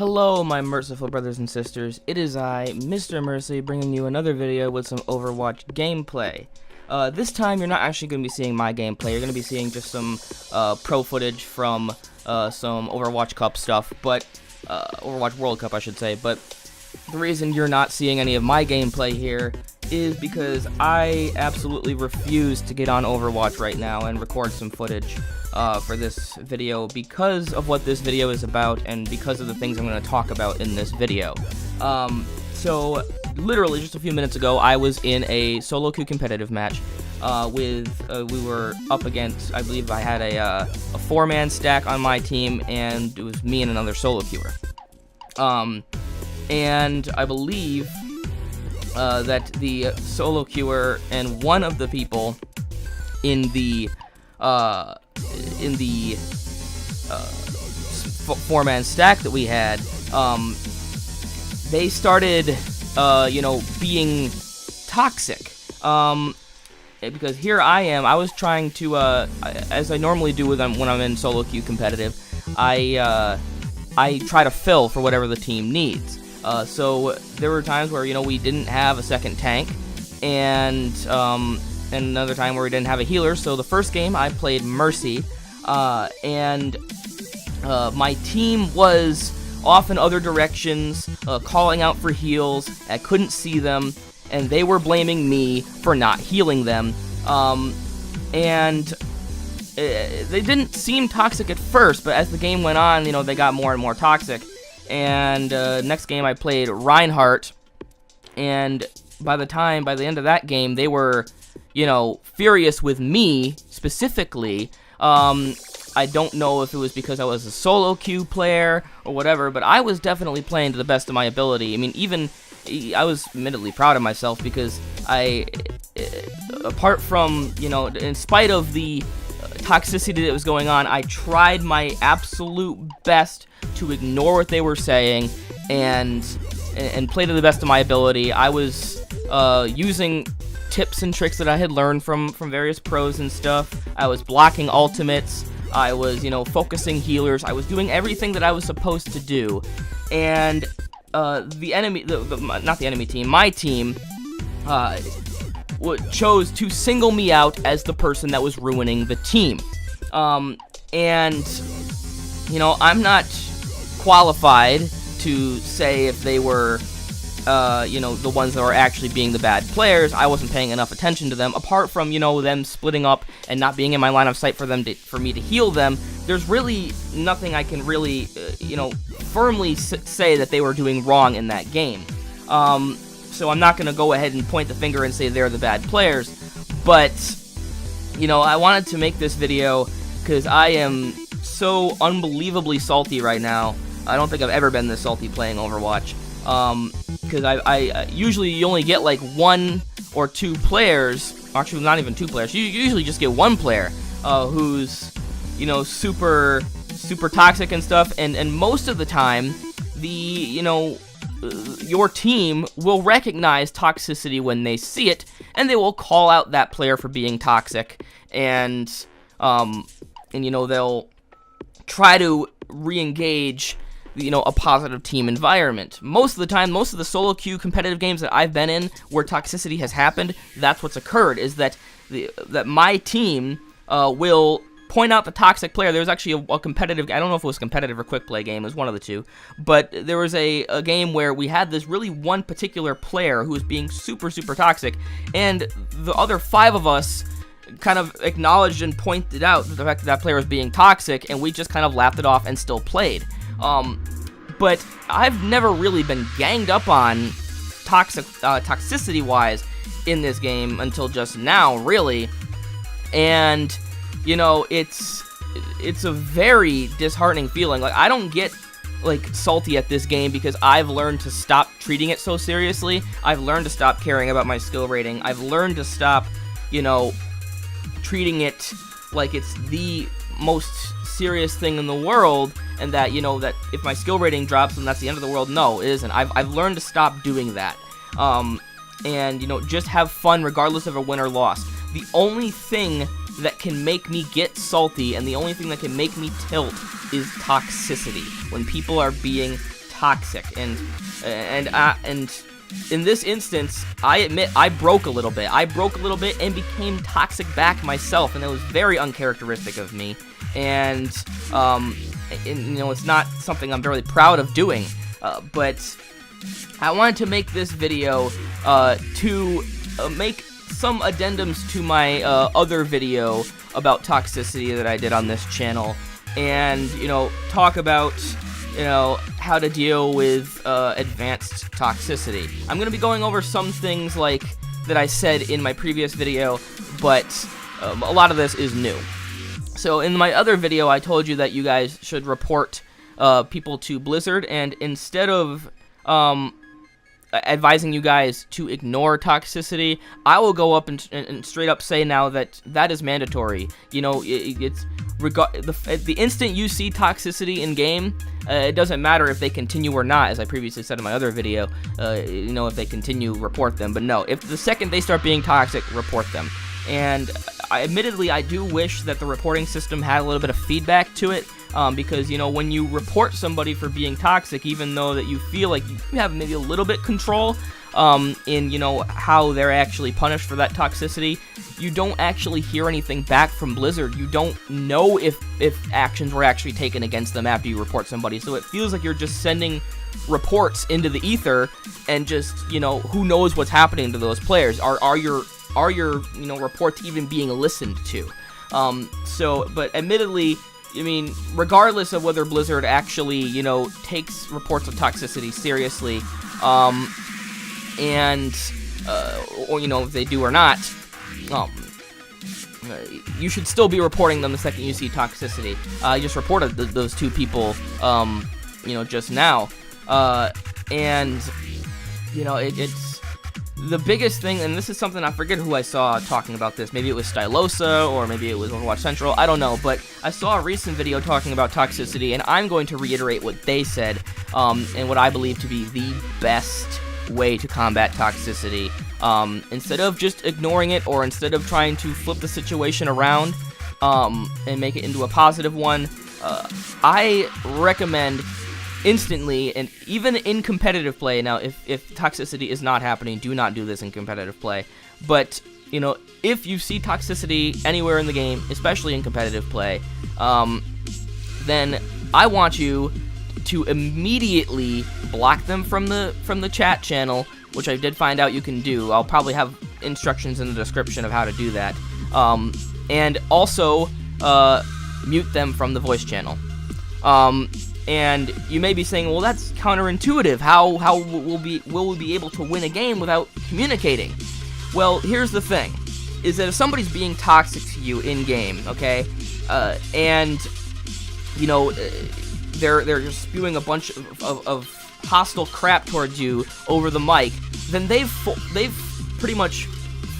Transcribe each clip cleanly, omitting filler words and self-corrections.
Hello, my merciful brothers and sisters. It is I, Mr. Mercy, bringing you another video with some Overwatch gameplay. This time, you're not actually going to be seeing my gameplay. You're going to be seeing just some pro footage from some Overwatch Cup stuff, but Overwatch World Cup, I should say. But the reason you're not seeing any of my gameplay here is because I absolutely refuse to get on Overwatch right now and record some footage for this video because of what this video is about and because of the things I'm going to talk about in this video. So literally just a few minutes ago, I was in a solo queue competitive match we were up against, I believe I had a 4-man stack on my team, and it was me and another solo queuer. And I believe that the solo queuer and one of the people in the 4-man stack that we had, they started, being toxic. Because here I am, I was trying to, as I normally do when I'm in solo queue competitive, I try to fill for whatever the team needs. So there were times where, we didn't have a second tank, and another time where we didn't have a healer. So the first game I played Mercy, and my team was off in other directions, calling out for heals. I couldn't see them, and they were blaming me for not healing them. And they didn't seem toxic at first, but as the game went on, they got more and more toxic. And next game I played Reinhardt, and by the end of that game, they were, furious with me specifically. I don't know if it was because I was a solo queue player or whatever, but I was definitely playing to the best of my ability. I mean, I was admittedly proud of myself because apart from, in spite of the toxicity that was going on, I tried my absolute best to ignore what they were saying and play to the best of my ability. I was using tips and tricks that I had learned from various pros and stuff. I was blocking ultimates. I was, focusing healers. I was doing everything that I was supposed to do. And the enemy, not the enemy team, my team, chose to single me out as the person that was ruining the team. And, I'm not qualified to say if they were, the ones that were actually being the bad players. I wasn't paying enough attention to them. Apart from, them splitting up and not being in my line of sight for me to heal them, there's really nothing I can really, firmly say that they were doing wrong in that game. So I'm not going to go ahead and point the finger and say they're the bad players, but, I wanted to make this video because I am so unbelievably salty right now. I don't think I've ever been this salty playing Overwatch, because I usually you only get like 1 or 2 players, actually not even 2 players, you usually just get 1 player who's, super toxic and stuff, and most of the time, your team will recognize toxicity when they see it, and they will call out that player for being toxic, and they'll try to re-engage, a positive team environment. Most of the time, most of the solo queue competitive games that I've been in where toxicity has happened, that's what's occurred, is that that my team will point out the toxic player. There was actually a competitive, I don't know if it was a competitive or quick play game, it was one of the two, but there was a game where we had this really one particular player who was being super toxic, and the other 5 of us kind of acknowledged and pointed out the fact that player was being toxic, and we just kind of laughed it off and still played. But I've never really been ganged up on toxicity-wise in this game until just now, really, and it's a very disheartening feeling. Like, I don't get, salty at this game because I've learned to stop treating it so seriously. I've learned to stop caring about my skill rating. I've learned to stop, treating it like it's the most serious thing in the world, and that, that if my skill rating drops, then that's the end of the world. No, it isn't. I've learned to stop doing that. And, just have fun regardless of a win or loss. The only thing that can make me get salty and the only thing that can make me tilt is toxicity. When people are being toxic, and in this instance, I admit I broke a little bit. I broke a little bit and became toxic back myself, and it was very uncharacteristic of me. And it's not something I'm really proud of doing. But I wanted to make this video to make some addendums to my other video about toxicity that I did on this channel, and talk about how to deal with advanced toxicity. I'm going to be going over some things like that I said in my previous video, but a lot of this is new. So in my other video, I told you that you guys should report people to Blizzard, and instead of advising you guys to ignore toxicity, I will go up and straight up say now that is mandatory. It's the instant you see toxicity in game, it doesn't matter if they continue or not, as I previously said in my other video. If they continue, report them. But no, if the second they start being toxic, report them. And admittedly, I do wish that the reporting system had a little bit of feedback to it. Because, when you report somebody for being toxic, even though that you feel like you have maybe a little bit control in, how they're actually punished for that toxicity, you don't actually hear anything back from Blizzard. You don't know if actions were actually taken against them after you report somebody. So it feels like you're just sending reports into the ether, and just, who knows what's happening to those players. Are your reports even being listened to? But admittedly, regardless of whether Blizzard actually, takes reports of toxicity seriously, or, if they do or not, you should still be reporting them the second you see toxicity. I just reported those two people, just now, it's the biggest thing, and this is something I forget who I saw talking about this. Maybe it was Stylosa, or maybe it was Overwatch Central. I don't know, but I saw a recent video talking about toxicity, and I'm going to reiterate what they said, and what I believe to be the best way to combat toxicity. Instead of just ignoring it, or instead of trying to flip the situation around and make it into a positive one, I recommend instantly, and even in competitive play. Now, if toxicity is not happening, do not do this in competitive play. But, if you see toxicity anywhere in the game, especially in competitive play, then I want you to immediately block them from the chat channel, which I did find out you can do. I'll probably have instructions in the description of how to do that. And also mute them from the voice channel. And you may be saying, well, that's counterintuitive. How will we be able to win a game without communicating? Well, here's the thing, is that if somebody's being toxic to you in game, okay, and they're just spewing a bunch of hostile crap towards you over the mic, then they've pretty much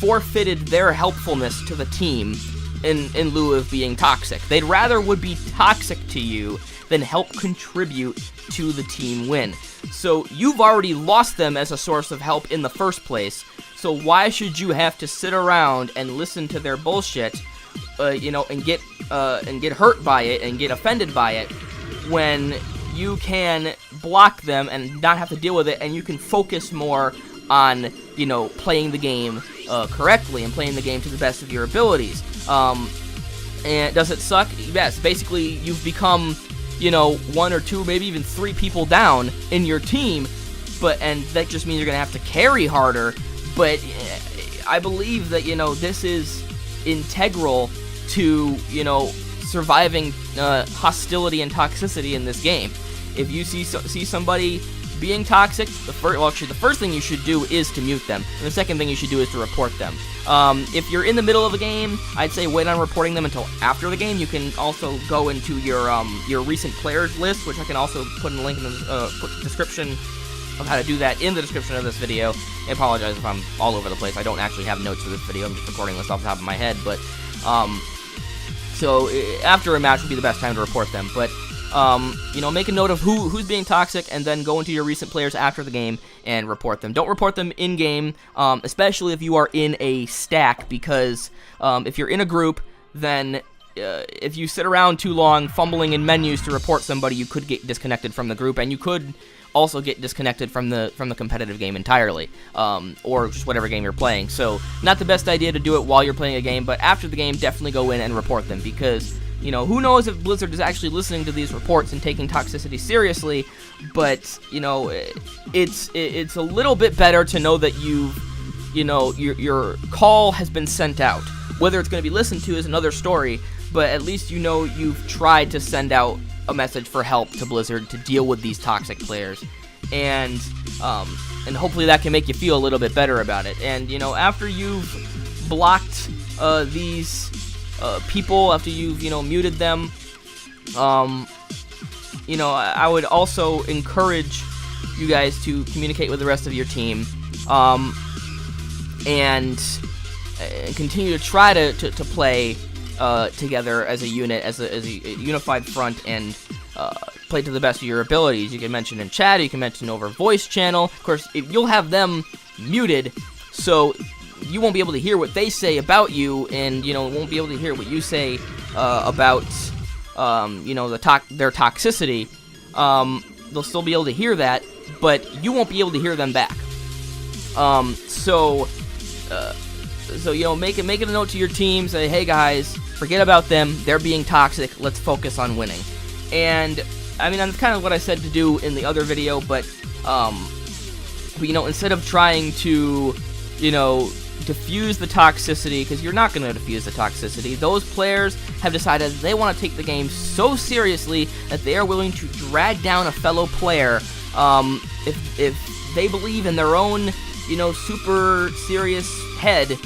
forfeited their helpfulness to the team in lieu of being toxic. They'd rather would be toxic to you than help contribute to the team win. So you've already lost them as a source of help in the first place. So why should you have to sit around and listen to their bullshit, and get hurt by it and get offended by it, when you can block them and not have to deal with it, and you can focus more on, playing the game correctly and playing the game to the best of your abilities. And does it suck? Yes. Basically, you've become, one or two, maybe even three people down in your team, and that just means you're gonna have to carry harder. But I believe that this is integral to surviving hostility and toxicity in this game. If you see somebody being toxic, the first thing you should do is to mute them, and the second thing you should do is to report them. If you're in the middle of a game, I'd say wait on reporting them until after the game. You can also go into your recent players list, which I can also put in a link in the description of how to do that in the description of this video. I apologize if I'm all over the place. I don't actually have notes for this video. I'm just recording this off the top of my head. But so after a match would be the best time to report them. But make a note of who's being toxic, and then go into your recent players after the game and report them. Don't report them in game, especially if you are in a stack, because if you're in a group, then if you sit around too long fumbling in menus to report somebody, you could get disconnected from the group, and you could also get disconnected from the competitive game entirely, or just whatever game you're playing. So not the best idea to do it while you're playing a game, but after the game, definitely go in and report them, because who knows if Blizzard is actually listening to these reports and taking toxicity seriously. But it's a little bit better to know that your call has been sent out. Whether it's going to be listened to is another story, but at least you've tried to send out a message for help to Blizzard to deal with these toxic players, and hopefully that can make you feel a little bit better about it. And after you've blocked these people, after you've muted them, I would also encourage you guys to communicate with the rest of your team, and continue to try to play together as a unit, as a unified front, and play to the best of your abilities. You can mention in chat, you can mention over voice channel. Of course, you'll have them muted, so you won't be able to hear what they say about you, and won't be able to hear what you say about their toxicity. They'll still be able to hear that, but you won't be able to hear them back. So make it a note to your team. Say, hey guys, forget about them. They're being toxic. Let's focus on winning. And that's kind of what I said to do in the other video. But instead of trying to diffuse the toxicity, because you're not going to diffuse the toxicity. Those players have decided they want to take the game so seriously that they are willing to drag down a fellow player if they believe in their own super serious head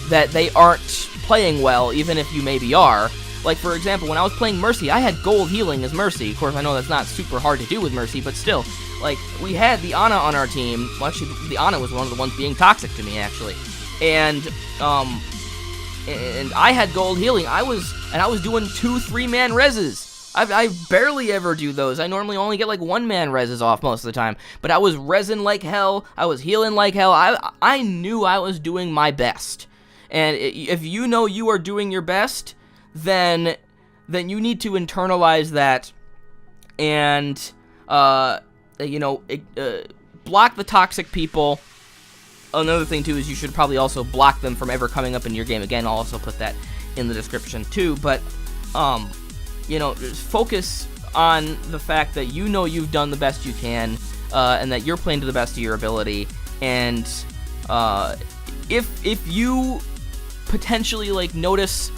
that they aren't playing well, even if you maybe are. Like, for example, when I was playing Mercy, I had gold healing as Mercy. Of course, I know that's not super hard to do with Mercy, but still. Like, we had the Ana on our team. Well, actually, the Ana was one of the ones being toxic to me, actually. And I had gold healing. I was doing 2-3-man reses. I barely ever do those. I normally only get like 1-man reses off most of the time. But I was resing like hell. I was healing like hell. I knew I was doing my best. And if you know you are doing your best, then you need to internalize that and block the toxic people. Another thing too is you should probably also block them from ever coming up in your game again. I'll also put that in the description too. But just focus on the fact that you've done the best you can, and that you're playing to the best of your ability. And if you potentially notice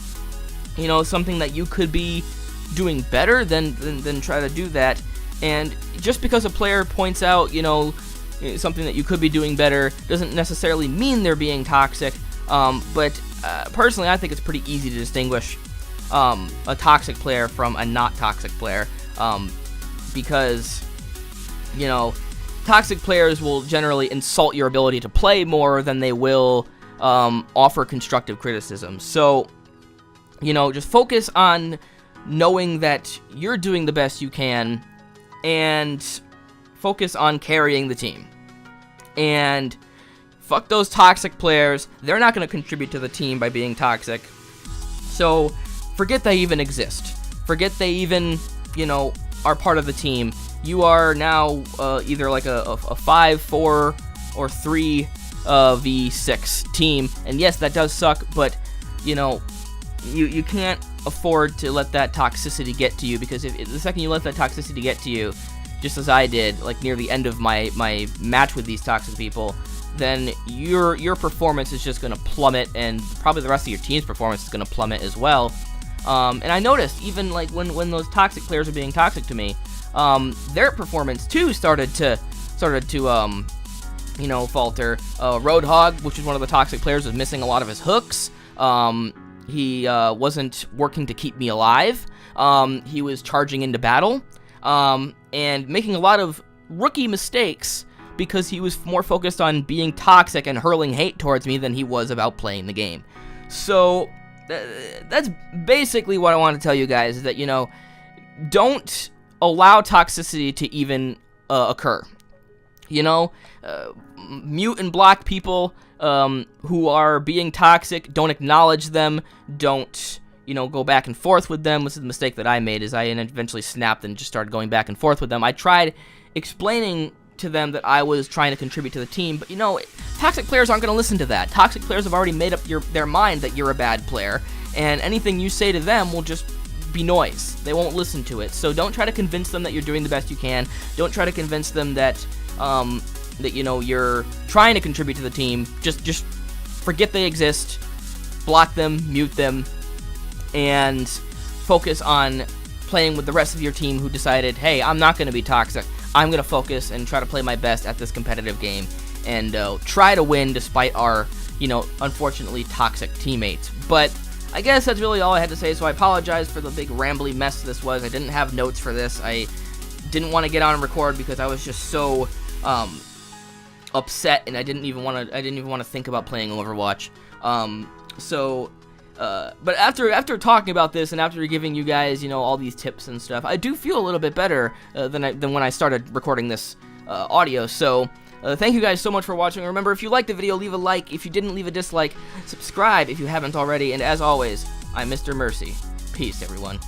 something that you could be doing better, then try to do that. And just because a player points out something that you could be doing better doesn't necessarily mean they're being toxic. But personally, I think it's pretty easy to distinguish a toxic player from a not toxic player, because toxic players will generally insult your ability to play more than they will offer constructive criticism. So just focus on knowing that you're doing the best you can, and focus on carrying the team. And fuck those toxic players. They're not going to contribute to the team by being toxic. So forget they even exist. Forget they even, are part of the team. You are now either like a 5, 4, or 3 v6 team. And yes, that does suck, but, you can't afford to let that toxicity get to you, because if the second you let that toxicity get to you, just as I did, like near the end of my match with these toxic people, then your performance is just going to plummet, and probably the rest of your team's performance is going to plummet as well. And I noticed, even like when those toxic players are being toxic to me, their performance too started to falter. Roadhog, which is one of the toxic players, was missing a lot of his hooks. He wasn't working to keep me alive. He was charging into battle, and making a lot of rookie mistakes because he was more focused on being toxic and hurling hate towards me than he was about playing the game. So that's basically what I want to tell you guys, is that, don't allow toxicity to even occur. Mute and block people who are being toxic. Don't acknowledge them. Don't go back and forth with them. This is the mistake that I made, is I eventually snapped and just started going back and forth with them. I tried explaining to them that I was trying to contribute to the team, but toxic players aren't going to listen to that. Toxic players have already made up their mind that you're a bad player, and anything you say to them will just be noise. They won't listen to it. So don't try to convince them that you're doing the best you can. Don't try to convince them that you're trying to contribute to the team. Just forget they exist. Block them, mute them, and focus on playing with the rest of your team who decided, hey, I'm not going to be toxic. I'm going to focus and try to play my best at this competitive game and try to win despite our, unfortunately toxic teammates. But I guess that's really all I had to say, so I apologize for the big rambly mess this was. I didn't have notes for this. I didn't want to get on and record because I was just so upset, and I didn't even want to think about playing Overwatch. But after talking about this and after giving you guys, all these tips and stuff, I do feel a little bit better than when I started recording this audio. So thank you guys so much for watching. Remember, if you liked the video, leave a like. If you didn't, leave a dislike. Subscribe if you haven't already. And as always, I'm Mr. Mercy. Peace, everyone.